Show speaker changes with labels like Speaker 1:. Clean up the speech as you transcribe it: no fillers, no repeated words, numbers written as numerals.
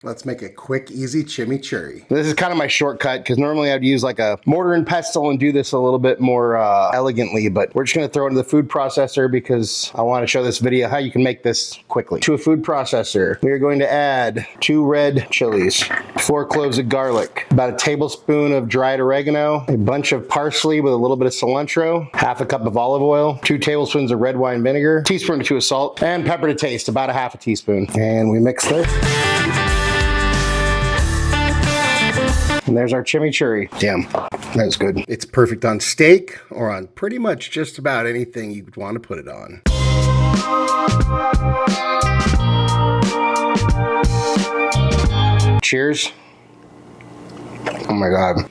Speaker 1: Let's make a quick, easy chimichurri.
Speaker 2: This is kind of my shortcut because normally I'd use like a mortar and pestle and do this a little bit more elegantly, but we're just going to throw it into the food processor because I want to show this video how you can make this quickly. To a food processor, we are going to add 2 red chilies, 4 cloves of garlic, about a tablespoon of dried oregano, a bunch of parsley with a little bit of cilantro, half a cup of olive oil, 2 tablespoons of red wine vinegar, teaspoon or 2 of salt, and pepper to taste, about a half a teaspoon. And we mix this. And there's our chimichurri. Damn, that's good.
Speaker 1: It's perfect on steak or on pretty much just about anything you'd want to put it on.
Speaker 2: Cheers. Oh my God.